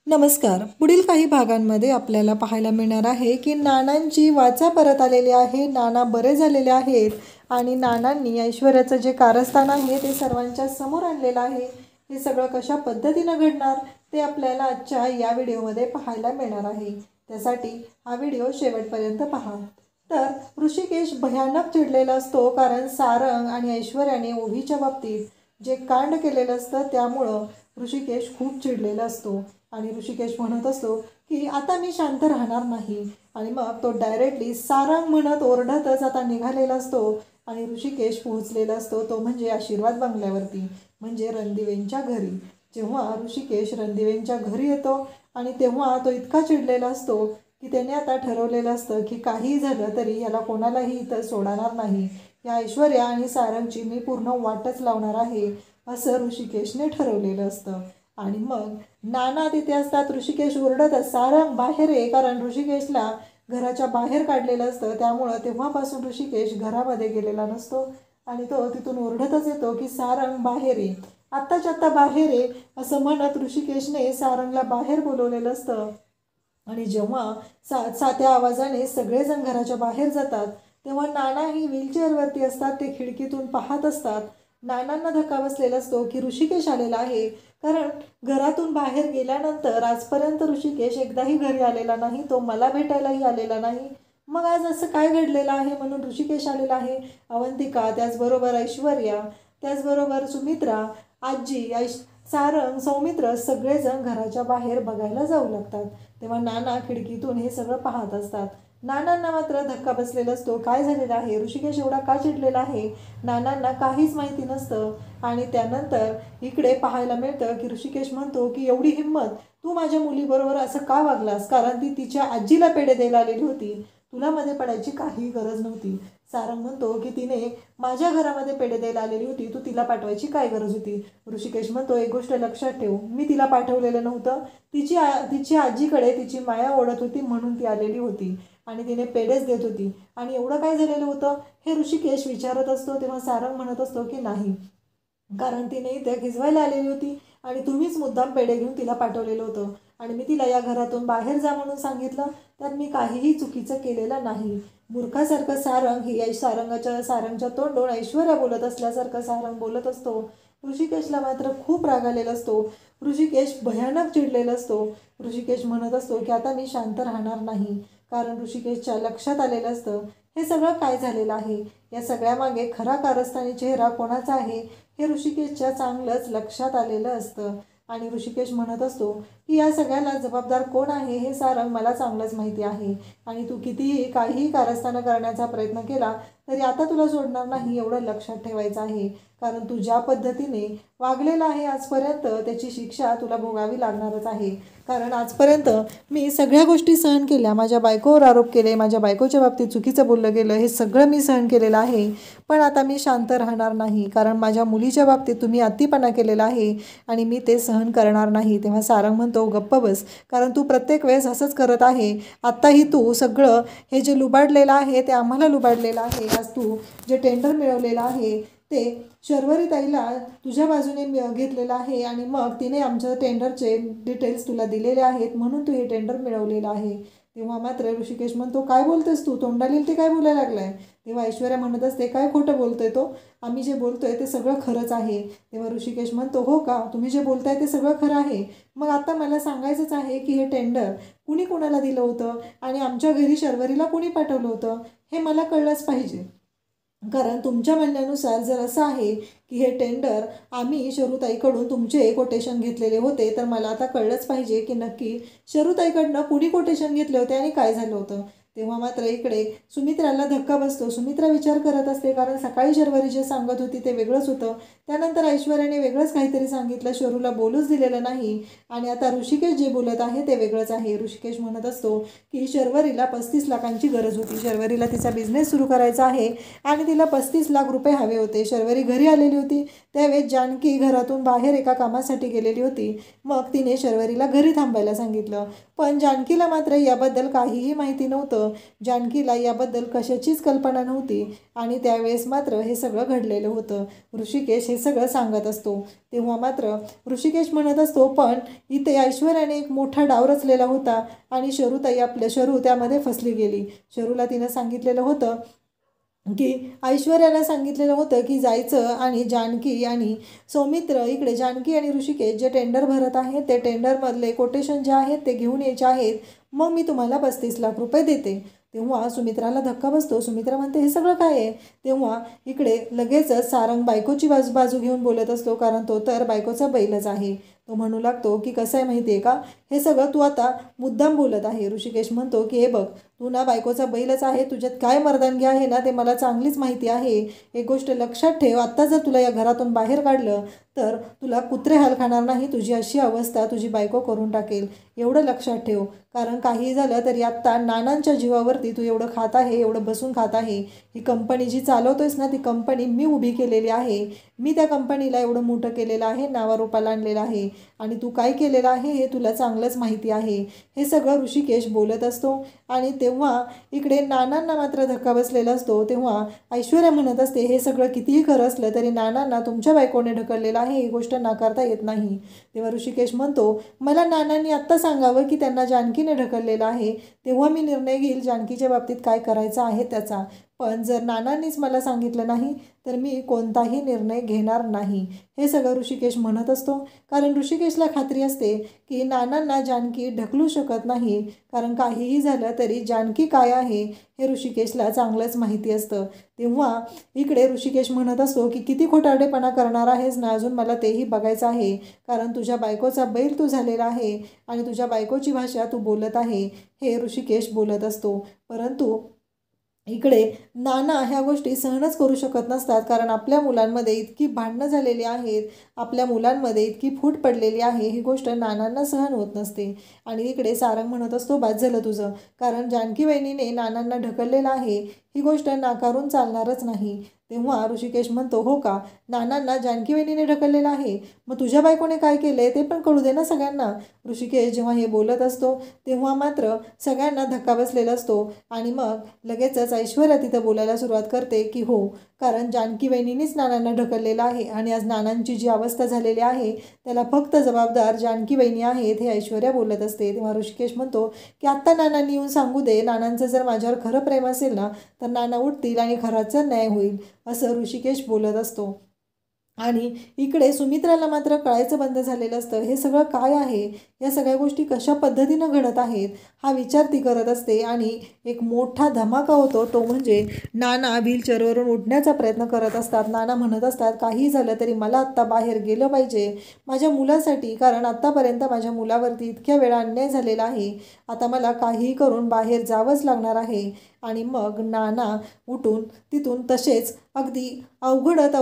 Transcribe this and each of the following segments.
नमस्कार. पुढील काही भागांमध्ये आपल्याला पाहायला मिळणार आहे की नानांची वाचा परत आलेली आहे. नाना बरे झालेले आहेत आणि नानांनी ऐश्वर्याचं जे कारस्थान आहे ते सर्वांच्या समोर आणलेलं आहे. हे सगळं कशा पद्धतीनं घडणार ते आपल्याला आजच्या या व्हिडिओमध्ये पाहायला मिळणार आहे. त्यासाठी हा व्हिडिओ शेवटपर्यंत पहा. तर ऋषिकेश भयानक चिडलेला असतो, कारण सारंग आणि ऐश्वर्याने ओवीच्या बाबतीत जे कांड केलेलं असतं त्यामुळं ऋषिकेश खूप चिडलेला असतो आणि ऋषिकेश म्हणत असतो की आता मी शांत राहणार नाही. आणि मग तो डायरेक्टली सारंग म्हणत ओरडतच आता निघालेला असतो आणि ऋषिकेश पोहोचलेला असतो तो म्हणजे आशीर्वाद बंगल्यावरती, म्हणजे रणदिवेंच्या घरी. जेव्हा ऋषिकेश रणदिवेंच्या घरी येतो आणि तेव्हा तो इतका चिडलेला असतो की त्याने आता ठरवलेलं असतं की काही झालं तरी ह्याला कोणालाही इथं सोडणार नाही. या ऐश्वर्या आणि सारंगची मी पूर्ण वाटच लावणार आहे, असं ऋषिकेशने ठरवलेलं असतं. आणि मग नाना तिथे असतात. ऋषिकेश ओरडतच सारंग बाहेर आहे, कारण ऋषिकेशला घराच्या बाहेर काढलेलं असतं. त्यामुळं तेव्हापासून ऋषिकेश घरामध्ये गेलेला नसतो आणि तो तिथून ओरडतच येतो की सारंग बाहेर आहे, आत्ताच्या आत्ता बाहेर आहे, असं म्हणत ऋषिकेशने सारंगला बाहेर बोलवलेलं असतं. आणि जेव्हा सात्या आवाजाने सगळेजण घराच्या बाहेर जातात तेव्हा नाना ही व्हीलचेअरवरती असतात. ते खिडकीतून पाहत असतात. नानांना धक्का बसलेला असतो की ऋषिकेश आलेला आहे, कारण घरातून बाहेर गेल्यानंतर आजपर्यंत ऋषिकेश एकदाही घरी आलेला नाही, तो मला भेटायलाही आलेला नाही. मग आज असं काय घडलेलं आहे म्हणून ऋषिकेश आलेला आहे. अवंतिका, त्याचबरोबर ऐश्वर्या, त्याचबरोबर सुमित्रा, आजी, सारंग, सौमित्र सगळेजण घराच्या बाहेर बघायला जाऊ लागतात. तेव्हा नाना खिडकीतून हे सगळं पाहत असतात. नानांना मात्र धक्का बसलेला असतो. काय झालेलं आहे, ऋषिकेश एवढा का चिडलेला आहे, नानांना काहीच माहिती नसतं. आणि त्यानंतर इकडे पाहायला मिळतं की ऋषिकेश म्हणतो की एवढी हिंमत, तू माझ्या मुलीबरोबर असं का वागलास, कारण ती तिच्या आजीला पेढे द्यायला आलेली होती, तुला मध्ये पडायची काही गरज नव्हती. सारंग म्हणतो की तिने माझ्या घरामध्ये पेढे द्यायला आलेली होती, तू तिला पाठवायची काय गरज होती. ऋषिकेश म्हणतो एक गोष्ट लक्षात ठेव, मी तिला पाठवलेलं नव्हतं, तिची आजीकडे तिची माया ओढत होती म्हणून ती आलेली होती आणि तिने पेढेच देत होती. आणि एवढं काय झालेलं होतं हे ऋषिकेश विचारत असतो. तेव्हा सारंग म्हणत असतो की नाही, कारण तिने इथे खिजवायला आलेली होती आणि तुम्हीच मुद्दाम पेढे घेऊन तिला पाठवलेलं होतं आणि मी तिला या घरातून बाहेर जा म्हणून सांगितलं, तर मी काहीही चुकीचं केलेलं नाही. मूर्खासारखं सारंग ही सारंगच्या तोंडून ऐश्वर्या बोलत असल्यासारखं सारंग बोलत असतो. ऋषिकेशला मात्र खूप राग आलेला असतो. ऋषिकेश भयानक चिडलेला असतो. ऋषिकेश म्हणत असतो की आता मी शांत राहणार नाही, कारण ऋषिकेशच्या लक्षात आलेलं असतं हे सगळं काय झालेलं आहे. या सगळ्यामागे खरा कारस्थानी चेहरा कोणाचा आहे हे ऋषिकेशच्या चांगलंच लक्षात आलेलं असतं. आणि ऋषिकेश म्हणत असतो की या सगळ्याला जबाबदार कोण आहे हे सारंग मला चांगलंच माहिती आहे, आणि तू कितीही काहीही कारस्थानं करण्याचा प्रयत्न केला तरी आता तुला सोडणार नाही, एवढं लक्षात ठेवायचं आहे. कारण तू ज्या पद्धतीने वागलेला आहे आजपर्यंत त्याची शिक्षा तुला भोगावी लागणारच आहे. कारण आजपर्यंत मी सगळ्या गोष्टी सहन केल्या, माझ्या बायकोवर आरोप केले, माझ्या बायकोच्या बाबतीत चुकीचं बोललं गेलं, हे सगळं मी सहन केलेलं आहे. पण आता मी शांत राहणार नाही, कारण माझ्या मुलीच्या बाबतीत तुम्ही अतिपणा केलेला आहे आणि मी ते सहन करणार नाही. तेव्हा सारंग म्हणतो गप्प बस, कारण तू प्रत्येक वेळेस असंच करत आहे. आत्ताही तू सगळं हे जे लुबाडलेलं आहे ते आम्हाला लुबाडलेलं आहे. आज तू जे टेंडर मिळवलेलं आहे ते शर्वरी ताईला तुझ्या बाजूने घेतलेलं आहे आणि मग तिने आमच्या टेंडरचे डिटेल्स तुला दिलेले आहेत म्हणून तू हे टेंडर मिळवलेलं आहे. तेव्हा मात्र ऋषिकेश म्हणतो काय बोलतेस तू, तोंडाला ते काय बोलायला लागलाय. तेव्हा ऐश्वर्या म्हणत असते काय खोटं बोलतोय तो, आम्ही जे बोलतोय ते सगळं खरंच आहे. तेव्हा ऋषिकेश म्हणतो हो का, तुम्ही जे बोलताय ते सगळं खरं आहे. मग आता मला सांगायचंच आहे की हे टेंडर कुणी कोणाला दिलं होतं आणि आमच्या घरी शर्वरीला कुणी पाठवलं होतं हे मला कळलंच पाहिजे. कारण तुमच्या म्हणण्यानुसार जर असं आहे की हे टेंडर आम्ही शरुताईकडून तुमचे कोटेशन घेतलेले होते, तर मला आता कळलंच पाहिजे की नक्की शरुताईकडनं कुणी कोटेशन घेतले होते आणि काय झालं होतं. तेव्हा मात्र इकडे सुमित्राला धक्का बसतो. सुमित्रा विचार करत असते, कारण सकाळी शर्वरी जे सांगत होती ते वेगळंच होतं, त्यानंतर ऐश्वर्याने वेगळंच काहीतरी सांगितलं, शरूला बोलूच दिलेलं नाही, आणि आता ऋषिकेश जे बोलत आहे ते वेगळंच आहे. ऋषिकेश म्हणत असतो की शर्वरीला 35 लाखांची गरज होती, शर्वरीला तिचा बिझनेस सुरू करायचा आहे आणि तिला 35 लाख रुपये हवे होते. शर्वरी घरी आलेली होती त्यावेळेस जानकी घरातून बाहेर एका कामासाठी गेलेली होती. मग तिने शर्वरीला घरी थांबायला सांगितलं, पण जानकीला मात्र याबद्दल काहीही माहिती नव्हतं. होतं. जानकीला याबद्दल कशाचीच कल्पना नव्हती आणि त्यावेळेस मात्र हे सगळं घडलेलं होतं. ऋषिकेश हे सगळं सांगत असतो. तेव्हा मात्र ऋषिकेश म्हणत असतो, पण इथे ऐश्वर्याने एक मोठा डाव रचलेला होता आणि शरू त्यामध्ये फसली गेली. शरूला तिनं सांगितलेलं होतं की ऐश्वर्याला सांगितलेलं होतं की जायचं आणि जानकी आणि सौमित्र इकडे जानकी आणि ऋषिकेश जे टेंडर भरत आहेत ते टेंडरमधले कोटेशन जे आहेत ते घेऊन यायचे आहेत. मग मी तुम्हाला 35 लाख रुपये देते. तेव्हा सुमित्राला धक्का बसतो. सुमित्रा म्हणते, हे सगळं काय आहे? तेव्हा इकडे लगेचच सारंग बायकोची बाजू घेऊन बोलत असतो, कारण तो तर बायकोचा बैलच आहे. तो म्हणू लागतो की कसं आहे माहिती आहे का, हे सगळं तू आता मुद्दाम बोलत आहे. ऋषिकेश म्हणतो की हे बघ, तू ना बायकोचा बैलच आहे, तुझ्यात काय मर्दानगी आहे ना ते मला चांगलीच माहिती आहे. एक गोष्ट लक्षात ठेव, आत्ता जर तुला या घरातून बाहेर काढलं तर तुला कुत्रे हाल खाणार नाही. तुझी अशी अवस्था तुझी बायको करून टाकेल, एवढं लक्षात ठेव. कारण काही झालं तरी आत्ता नानांच्या जीवावरती तू एवढं खात आहे, एवढं बसून खात आहे. ही कंपनी जी चालवतोयस ना ती कंपनी मी उभी केलेली आहे. मी त्या कंपनीला एवढं मोठं केलेलं आहे, नावारूपाला आणलेलं आहे आणि तू काय केलेलं आहे हे तुला चांगलंच माहिती आहे. हे सगळं ऋषिकेश बोलत असतो आणि तेव्हा इकडे नानांना मात्र धक्का बसलेला असतो. तेव्हा ऐश्वर्या म्हणत असते, हे सगळं कितीही खरं असलं तरी नानांना तुमच्या बायकोने ढकललेलं आहे, ही गोष्ट नाकारता येत नाही. तेव्हा ऋषिकेश म्हणतो, मला नानांनी आत्ता सांगावं की त्यांना जानकीने ढकललेलं आहे, तेव्हा मी निर्णय घेईल जानकीच्या बाबतीत काय करायचं आहे त्याचा. पण जर नानांनीच मला सांगितलं नाही तर मी कोणताही निर्णय घेणार नाही. हे सगळं ऋषिकेश म्हणत असतो, कारण ऋषिकेशला खात्री असते की नानांना जानकी ढकलू शकत नाही, कारण काहीही झालं तरी जानकी काय आहे हे ऋषिकेशला चांगलंच माहिती असतं. तेव्हा इकडे ऋषिकेश म्हणत असतो की किती खोटारडेपणा करणार आहेस ना, अजून मला तेही बघायचं आहे, कारण तुझ्या बायकोचा बैल तू झालेला आहे आणि तुझ्या बायकोची भाषा तू बोलत आहे. हे ऋषिकेश बोलत असतो. परंतु इकडे नाना ह्या गोष्टी सहनच करू शकत नसतात, कारण आपल्या मुलांमध्ये इतकी भांडणं झालेली आहेत, आपल्या मुलांमध्ये इतकी फूट पडलेली आहे, ही गोष्ट नानांना सहन होत नसते. आणि इकडे सारंग म्हणत असतो, बाद झालं तुझं, कारण जानकी वहिनीने नानांना ढकललेलं आहे, ही गोष्ट नाकारून चालणारच नाही. तेव्हा ऋषिकेश म्हणतो, हो का, नानांना जानकी वहिनीने ढकललेलं आहे, मग तुझ्या बायकोने काय केलंय ते पण कळू दे ना सगळ्यांना. ऋषिकेश जेव्हा हे बोलत असतो तेव्हा मात्र सगळ्यांना धक्का बसलेला असतो आणि मग लगेचच ऐश्वर्या तिथं बोलायला सुरुवात करते की हो, कारण जानकी वहिनीनेच नानांना ढकललेलं आहे आणि आज नानांची जी अवस्था झालेली आहे त्याला फक्त जबाबदार जानकी वहिनी आहेत, हे ऐश्वर्या बोलत असते. तेव्हा ऋषिकेश म्हणतो की आत्ता नानांनी येऊन सांगू दे, नानांचं जर माझ्यावर खरं प्रेम असेल ना तर नाना उठतील आणि खराचा न्याय होईल, असं ऋषिकेश बोलत असतो. आणि इकडे सुमित्राला मात्र कळायचं बंद झालेलं असतं. हे सगळं काय आहे, या सगळ्या गोष्टी कशा पद्धतीनं घडत आहेत हा विचार ती करत असते. आणि एक मोठा धमाका होतो, तो म्हणजे नाना व्हीलचेअरवरून उठण्याचा प्रयत्न करत असतात. नाना म्हणत असतात, काही झालं तरी मला आत्ता बाहेर गेलं पाहिजे माझ्या मुलासाठी, कारण आत्तापर्यंत माझ्या मुलावरती इतक्या वेळा अन्याय झालेला आहे, आता मला काहीही करून बाहेर जावंच लागणार आहे. आणि मग नाना उठून तिथून तसेच अगदी अवघडत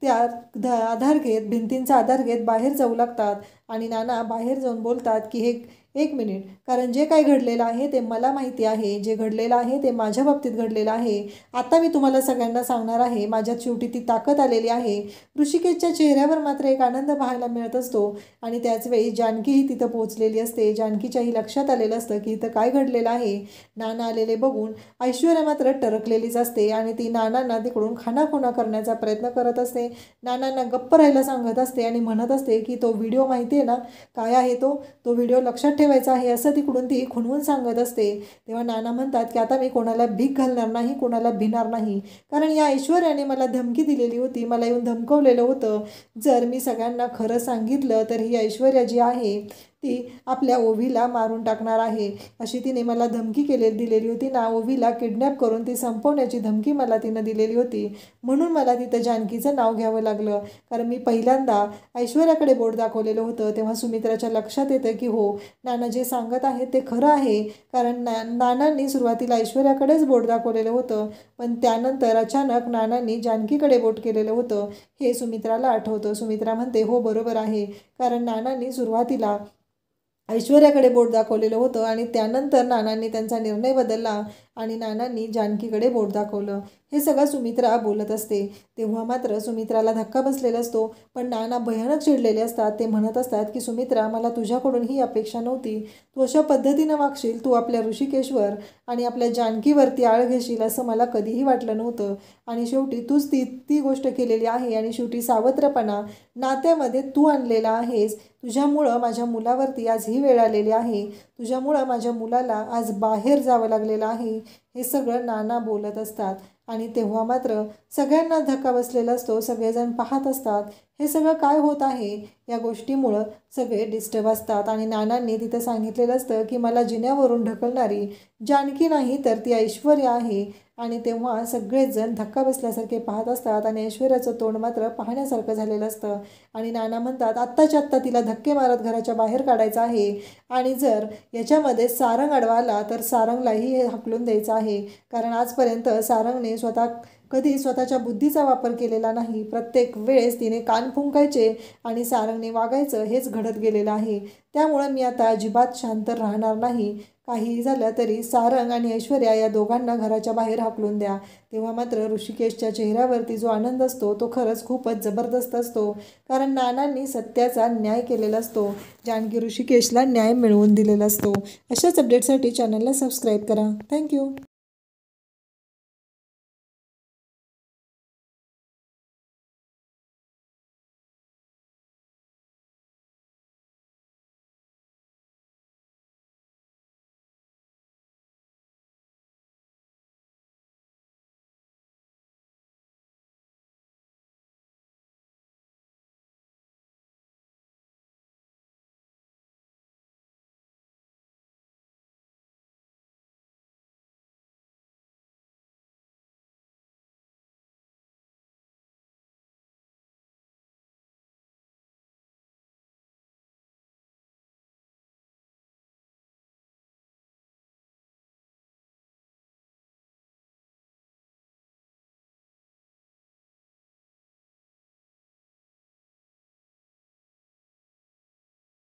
आधार घेत, भिंतींचा आधार घेत बाहेर जाऊ लागतात. आणि नाना बाहेर जाऊन बोलतात की एक मिनिट, कारण जे काय घडलेलं आहे ते मला माहिती आहे, जे घडलेलं आहे ते माझ्या बाबतीत घडलेलं आहे. आता मी तुम्हाला सगळ्यांना सांगणार आहे, माझ्यात शेवटी ती ताकद आलेली आहे. ऋषिकेशच्या चेहऱ्यावर मात्र एक आनंद पाहायला मिळत असतो आणि त्याचवेळी जानकीही तिथं पोहोचलेली असते. जानकीच्याही लक्षात आलेलं असतं की इथं काय घडलेलं आहे. नाना आलेले बघून ऐश्वर्या मात्र टरकलेलीच असते आणि ती नानांना तिकडून खानाखुणा करण्याचा प्रयत्न करत असते. नानांना गप्प राहायला सांगत असते आणि म्हणत असते की तो व्हिडिओ माहिती आहे ना, काय आहे तो व्हिडिओ लक्षात ठेवायचा आहे, असं तिकडून ती खुणवून सांगत असते. तेव्हा नाना म्हणतात की आता मी कोणाला भीक घालणार नाही, कोणाला भिणार नाही, कारण या ऐश्वर्याने मला धमकी दिलेली होती, मला येऊन धमकवलेलं होतं. जर मी सगळ्यांना खरं सांगितलं तर ही ऐश्वर्या जी आहे ती आपल्या ओवीला मारून टाकणार आहे, अशी तिने मला धमकी दिलेली होती ना. ओवीला किडनॅप करून ती संपवण्याची धमकी मला तिनं दिलेली होती, म्हणून मला तिथं जानकीचं नाव घ्यावं लागलं. कारण मी पहिल्यांदा ऐश्वर्याकडे बोट दाखवलेलं होतं. तेव्हा सुमित्राच्या लक्षात येतं की हो, नाना जे सांगत आहेत ते खरं आहे, कारण नानांनी सुरुवातीला ऐश्वर्याकडेच बोट दाखवलेलं होतं, पण त्यानंतर अचानक नानांनी जानकीकडे बोट केलेलं होतं, हे सुमित्राला आठवतं. सुमित्रा म्हणते, हो बरोबर आहे, कारण नानांनी सुरुवातीला ऐश्वर्याकडे बोट दाखवलेलं होतं आणि त्यानंतर नानांनी त्यांचा निर्णय बदलला आणि नानांनी जानकीकडे बोट दाखवलं. हे सगळं सुमित्रा बोलत असते. तेव्हा मात्र सुमित्राला धक्का बसलेला असतो. पण नाना भयानक चिडलेले असतात. ते म्हणत असतात की सुमित्रा, मला तुझ्याकडून ही अपेक्षा नव्हती. तू अशा पद्धतीनं वागशील, तू आपल्या ऋषिकेशवर आणि आपल्या जानकीवरती आळ घेशील असं मला कधीही वाटलं नव्हतं. आणि शेवटी तूच ती गोष्ट केलेली आहे आणि शेवटी सावत्रपणा नात्यामध्ये तू आणलेला आहेस. तुझ्यामुळं माझ्या मुलावरती आज ही वेळ आलेली आहे. तुझ्यामुळं माझ्या मुलाला आज बाहेर जावं लागलेलं आहे. हे सगळं नाना बोलत असतात आणि तेव्हा मात्र सगळ्यांना धक्का बसलेला असतो. सगळेजण पाहत असतात हे सगळं काय होत आहे. या गोष्टीमुळं सगळे डिस्टर्ब असतात आणि नानांनी तिथं सांगितलेलं असतं की मला जिन्यावरून ढकलणारी जानकी नाही तर ती ऐश्वर्या आहे. आणि तेव्हा सगळेजण धक्का बसल्यासारखे पाहत असतात आणि ऐश्वर्याचं तोंड मात्र पाहण्यासारखं झालेलं असतं. आणि नाना म्हणतात आत्ताच्या आत्ता तिला धक्के मारत घराच्या बाहेर काढायचं आहे आणि जर याच्यामध्ये सारंग अडवाला तर सारंगलाही हे हाकलून द्यायचं आहे. कारण आजपर्यंत सारंगने कधी स्वतःच्या बुद्धीचा वापर केलेला नाही. प्रत्येक वेळेस तिने कान फुंकायचे आणि सारंगने वागायचं हेच घडत गेलेलं आहे. त्यामुळं मी आता अजिबात शांत राहणार नाही. काहीही झालं तरी सारंग आणि ऐश्वर्या या दोघांना घराच्या बाहेर हाकलून द्या. तेव्हा मात्र ऋषिकेशच्या चेहऱ्यावरती जो आनंद असतो तो खरंच खूपच जबरदस्त असतो. कारण नानांनी सत्याचा न्याय केलेला असतो. जानकी ऋषिकेशला न्याय मिळवून दिलेला असतो. अशाच अपडेटसाठी चॅनलला सबस्क्राईब करा. थँक्यू.